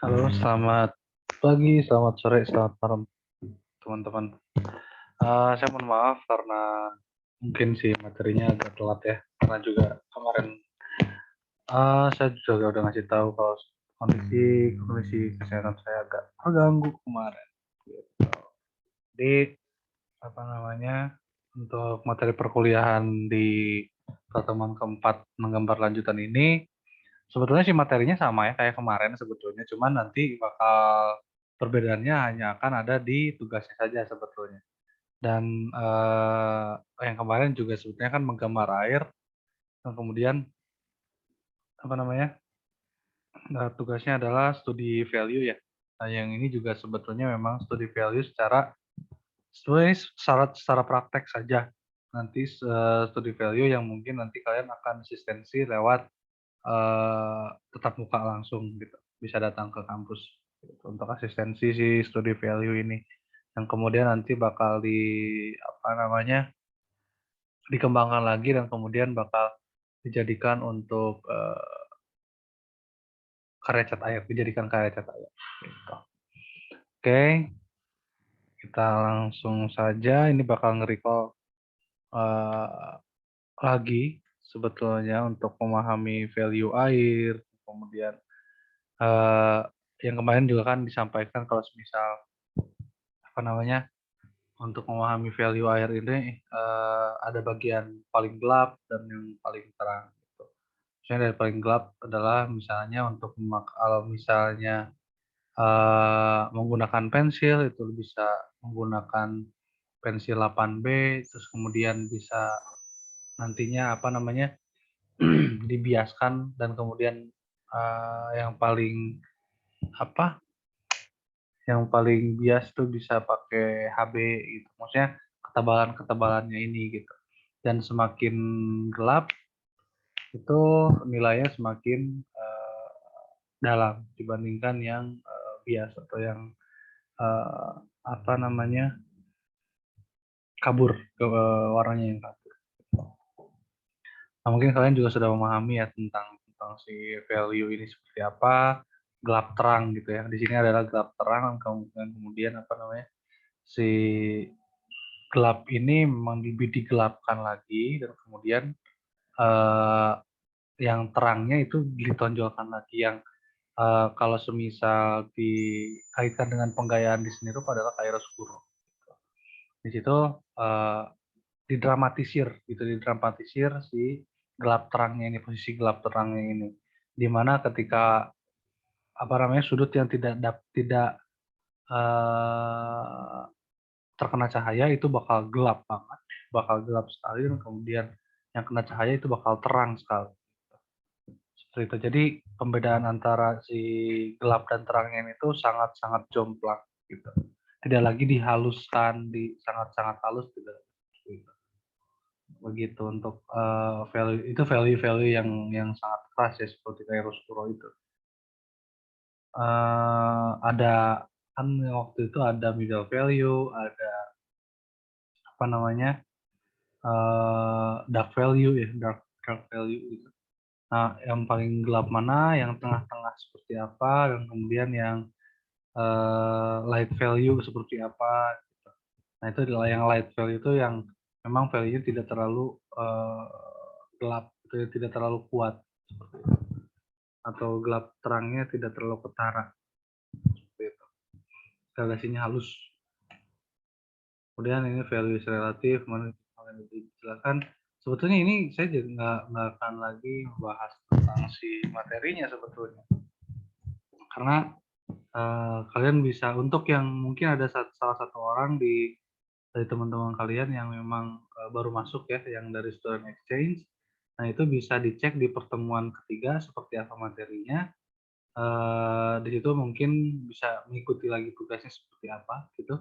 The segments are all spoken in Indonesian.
Halo, selamat pagi, selamat sore, selamat malam, teman-teman. Saya mohon maaf karena mungkin sih materinya agak telat ya, karena juga kemarin saya juga udah ngasih tahu kalau kondisi kondisi kesehatan saya agak terganggu kemarin. Gitu. Jadi apa namanya untuk materi perkuliahan di pertemuan keempat menggambar lanjutan ini sebetulnya sih materinya sama ya kayak kemarin sebetulnya, cuman nanti bakal perbedaannya hanya akan ada di tugasnya saja sebetulnya. Dan yang kemarin juga sebetulnya kan menggambar air, dan kemudian apa namanya tugasnya adalah studi value ya. Nah yang ini juga sebetulnya memang studi value sebenarnya secara praktek saja. Nanti studi value yang mungkin nanti kalian akan asistensi lewat tetap muka langsung gitu, bisa datang ke kampus gitu, untuk asistensi si studi value ini, yang kemudian nanti bakal apa namanya, dikembangkan lagi dan kemudian bakal dijadikan untuk karya cat air, dijadikan karya cat air gitu. Oke, kita langsung saja, ini bakal nge-recall lagi sebetulnya untuk memahami value air, kemudian eh, yang kemarin juga kan disampaikan kalau misal apa namanya untuk memahami value air ini ada bagian paling gelap dan yang paling terang. Gitu. Misalnya dari paling gelap adalah misalnya untuk kalau misalnya menggunakan pensil itu bisa menggunakan pensil 8B, terus kemudian bisa nantinya apa namanya dibiaskan, dan kemudian yang paling apa yang paling bias tuh bisa pakai HB gitu. Maksudnya ketebalannya ini gitu. Dan semakin gelap itu nilainya semakin dalam dibandingkan yang bias atau yang eh, apa namanya kabur ke warnanya yang kabur. Nah, mungkin kalian juga sudah memahami ya tentang si value ini seperti apa, gelap terang gitu ya. Di sini adalah gelap terang, kemudian apa namanya si gelap ini memang digelapkan lagi, dan kemudian eh, yang terangnya itu ditonjolkan lagi, yang kalau semisal dikaitkan dengan penggayaan di seni rupa adalah chiaroscuro. Di situ eh, didramatisir si gelap terangnya ini, posisi gelap terangnya ini, dimana ketika apa namanya sudut yang tidak eh, terkena cahaya itu bakal gelap banget, bakal gelap sekali, dan kemudian yang kena cahaya itu bakal terang sekali. Seperti itu. Jadi pembedaan antara si gelap dan terangnya itu sangat-sangat jomplang gitu. Tidak lagi dihaluskan, sangat-sangat halus, tidak. Gitu. Begitu untuk value yang sangat keras ya, seperti kayak Roscuro itu. Ada kan waktu itu ada middle value, ada apa namanya dark value ya, dark value itu. Nah, yang paling gelap mana, yang tengah-tengah seperti apa, dan kemudian yang light value seperti apa. Gitu. Nah, itu adalah yang light value itu yang memang value-nya tidak terlalu gelap, tidak terlalu kuat, seperti itu. Atau gelap terangnya tidak terlalu ketara, seperti itu. Gradasinya halus. Kemudian ini values relatif, kalian dijelaskan. Sebetulnya ini saya jadi nggak akan lagi membahas tentang si materinya sebetulnya, karena kalian bisa, untuk yang mungkin ada salah satu orang dari teman-teman kalian yang memang baru masuk ya, yang dari student exchange, nah itu bisa dicek di pertemuan ketiga seperti apa materinya. Di situ mungkin bisa mengikuti lagi tugasnya seperti apa gitu.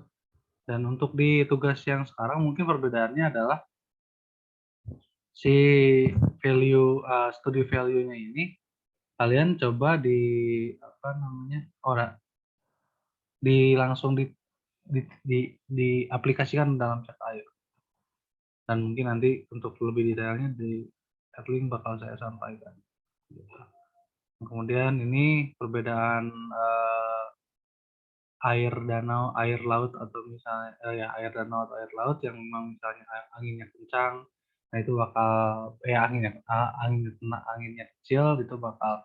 Dan untuk di tugas yang sekarang mungkin perbedaannya adalah si studi value-nya ini kalian coba apa namanya, langsung diaplikasikan dalam cat air. Dan mungkin nanti untuk lebih detailnya di link bakal saya sampaikan. Gitu. kemudian ini perbedaan air danau, air laut atau misalnya ya air danau atau air laut yang memang misalnya anginnya kencang, nah itu bakal anginnya kecil itu bakal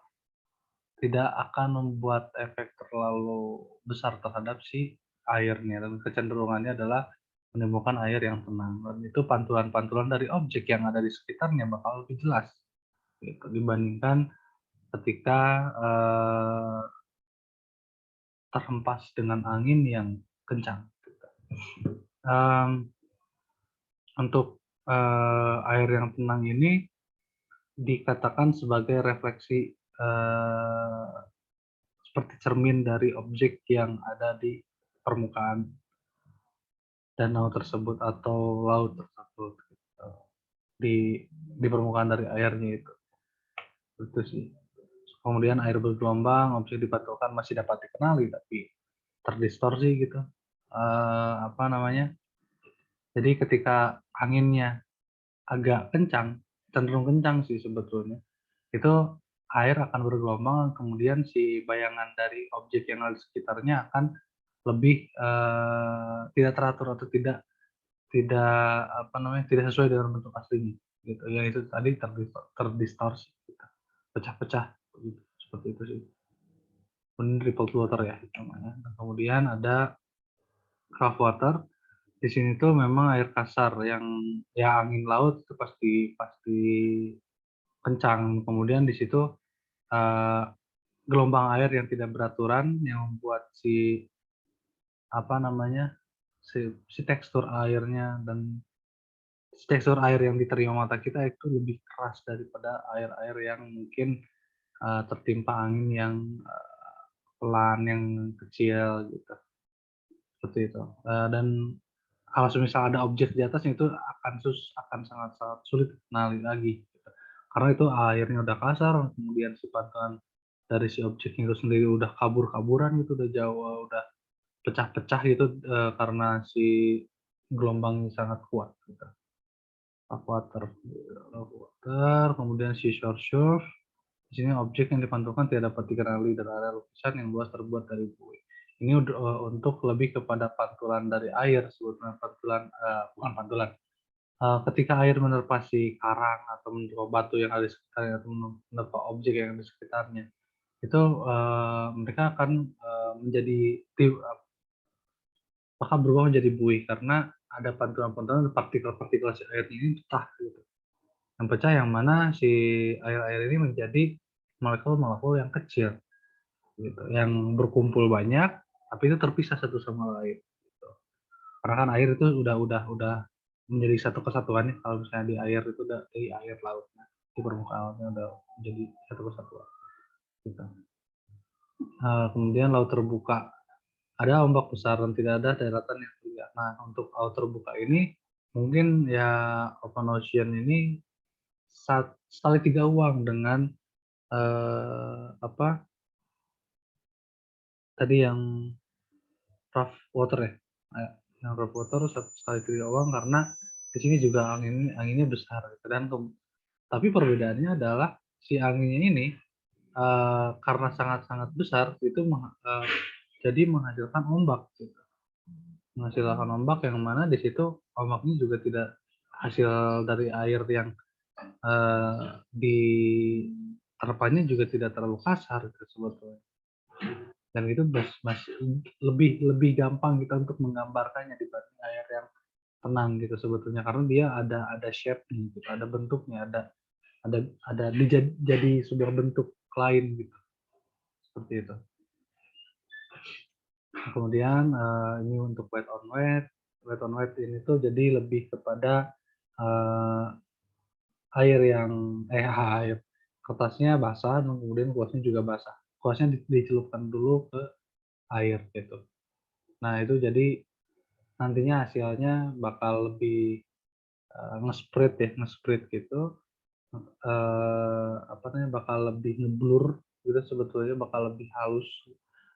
tidak akan membuat efek terlalu besar terhadap si airnya, dan kecenderungannya adalah menimbulkan air yang tenang, dan itu pantulan-pantulan dari objek yang ada di sekitarnya bakal lebih jelas gitu dibandingkan ketika terhempas dengan angin yang kencang gitu. Untuk air yang tenang ini dikatakan sebagai refleksi seperti cermin dari objek yang ada di permukaan danau tersebut atau laut tersebut gitu. Di permukaan dari airnya itu sih. Kemudian air bergelombang, objek dipantulkan masih dapat dikenali tapi terdistorsi gitu. Apa namanya? Jadi ketika anginnya agak kencang, cenderung kencang sih sebetulnya, itu air akan bergelombang, kemudian si bayangan dari objek yang ada di sekitarnya akan lebih tidak teratur atau tidak tidak apa namanya tidak sesuai dengan bentuk aslinya gitu. Ya itu tadi terdistorsi, gitu. Pecah-pecah gitu. Seperti itu sih. Kemudian rippled water ya namanya. Dan kemudian ada calf water. Di sini tuh memang air kasar yang ya angin laut itu pasti pasti kencang. Kemudian di situ uh, gelombang air yang tidak beraturan yang membuat si apa namanya si tekstur airnya dan tekstur air yang diterima mata kita itu lebih keras daripada air-air yang mungkin tertimpa angin yang pelan, yang kecil gitu, seperti itu. Dan kalau misal ada objek di atasnya itu akan sangat-sangat sulit dikenali lagi, gitu. Karena itu airnya udah kasar, kemudian si pantulan dari si objeknya itu sendiri udah kabur-kaburan gitu, udah jauh, udah pecah-pecah gitu karena si gelombangnya sangat kuat gitu. Love water, kemudian seashore surf. Di sini objek yang dipantulkan tidak dapat dikenali dari area lukisan yang luas terbuat dari buih. Ini untuk lebih kepada pantulan dari air, sebetulnya pantulan bukan pantulan. Ketika air menerpa si karang atau menerpa batu yang ada di sekitarnya atau menerpa objek yang ada di sekitarnya, itu mereka akan menjadi bakal berubah menjadi buih karena ada pantulan-pantulan partikel-partikel si air ini pecah gitu. Yang pecah yang mana si air-air ini menjadi molekul-molekul yang kecil gitu, yang berkumpul banyak tapi itu terpisah satu sama lain gitu. Karena kan air itu udah menjadi satu kesatuan ya, kalau misalnya di air itu udah di air laut, di permukaan lautnya udah menjadi satu kesatuan gitu. Kemudian laut terbuka, ada ombak besar dan tidak ada daratan yang terlihat. Nah, untuk laut terbuka ini mungkin ya open ocean ini sekali tiga uang dengan apa tadi yang rough water ya. Yang rough water sekali tiga uang karena di sini juga anginnya besar gitu. Dan tapi perbedaannya adalah si anginnya ini karena sangat-sangat besar itu jadi menghasilkan ombak gitu. Menghasilkan ombak yang mana di situ ombaknya juga tidak hasil dari air yang di terpanya juga tidak terlalu kasar gitu sebetulnya. Dan itu masih lebih gampang kita untuk menggambarkannya dibanding air yang tenang gitu sebetulnya, karena dia ada shape-nya gitu, ada bentuknya, ada jadi sebuah bentuk lain gitu, seperti itu. Kemudian ini untuk wet on wet ini tuh jadi lebih kepada air yang air kertasnya basah dan kemudian kuasnya juga basah. Kuasnya dicelupkan dulu ke air gitu. Nah itu jadi nantinya hasilnya bakal lebih nge-spread gitu. Apa namanya bakal lebih ngeblur gitu sebetulnya, bakal lebih halus,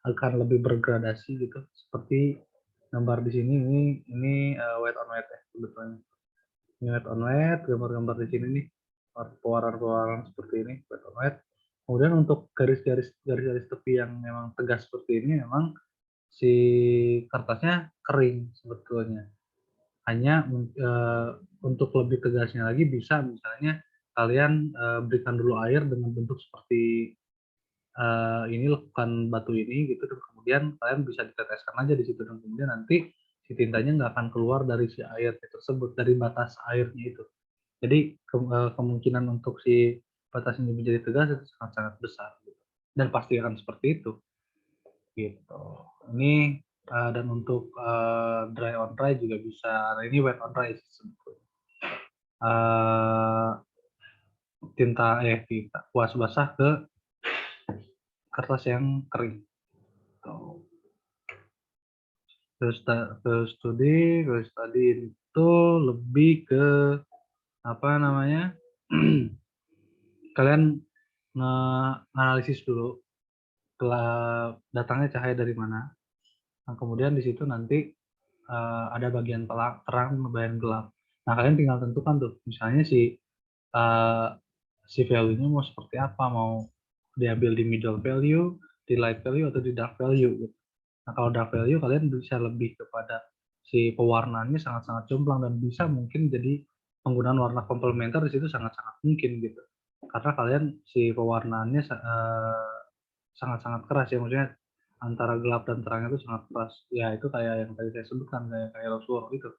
akan lebih bergradasi gitu. Seperti gambar di sini ini wet on wet ya sebetulnya. Ini wet on wet, gambar-gambar di sini nih pewarna-pewarna seperti ini wet on wet. Kemudian untuk garis-garis tepi yang memang tegas seperti ini memang si kertasnya kering sebetulnya. Hanya untuk lebih tegasnya lagi bisa misalnya kalian, berikan dulu air dengan bentuk seperti, ini lekukan batu ini gitu dan kemudian kalian bisa diteteskan aja di situ dan kemudian nanti si tintanya nggak akan keluar dari si airnya tersebut, dari batas airnya itu. Jadi kemungkinan untuk si batas ini menjadi tegas itu sangat-sangat besar gitu, dan pasti akan seperti itu, gitu. Ini, dan untuk, dry on dry juga bisa, nah ini wet on dry sih sebetulnya. Eee, kuas basah ke kertas yang kering, gitu. Case study itu lebih ke, apa namanya, kalian nganalisis dulu datangnya cahaya dari mana. Nah, kemudian di situ nanti, ada bagian terang, bagian gelap. Nah, kalian tinggal tentukan tuh, misalnya eee, si value-nya mau seperti apa, mau diambil di middle value, di light value, atau di dark value gitu. Nah, kalau dark value kalian bisa lebih kepada si pewarnaannya sangat-sangat jomplang dan bisa mungkin jadi penggunaan warna komplementer di situ sangat-sangat mungkin gitu. Karena kalian si pewarnaannya sangat-sangat keras ya, maksudnya antara gelap dan terangnya itu sangat keras. Ya itu kayak yang tadi saya sebutkan, kayak kayak Roswell itu.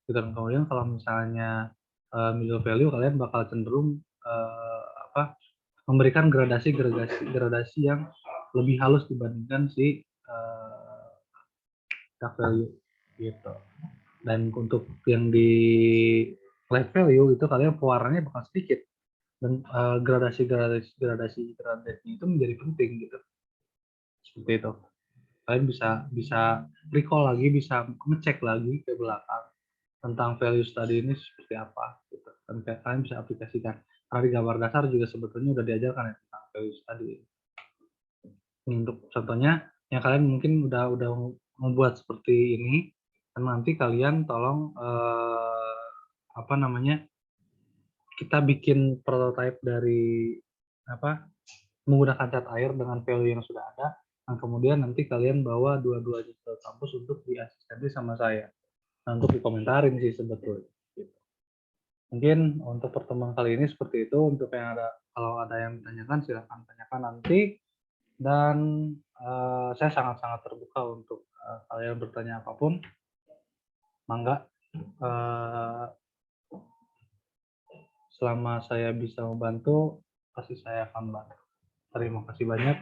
Gitu, dan kemudian kalau misalnya, middle value kalian bakal cenderung, apa, memberikan gradasi yang lebih halus dibandingkan dark value, gitu. Dan untuk yang di light value itu kalian pewarnanya bakal sedikit dan, gradasinya itu menjadi penting gitu, seperti itu. Kalian bisa bisa recall lagi, bisa ngecek lagi ke belakang tentang value tadi ini seperti apa gitu, dan kalian bisa aplikasikan. Karena di gambar dasar juga sebetulnya udah diajarkan ya tentang value tadi. Untuk contohnya yang kalian mungkin udah membuat seperti ini, dan nanti kalian tolong, apa namanya, kita bikin prototype dari apa, menggunakan cat air dengan value yang sudah ada, dan kemudian nanti kalian bawa dua-duanya ke kampus untuk diasistasi sama saya. Nah, untuk dikomentarin sih sebetulnya, gitu. Mungkin untuk pertemuan kali ini seperti itu, untuk yang kalau ada yang ditanyakan silahkan tanyakan nanti, dan, saya sangat-sangat terbuka untuk, kalian bertanya apapun, mangga, eee, selama saya bisa membantu, pasti saya akan bantu. Terima kasih banyak.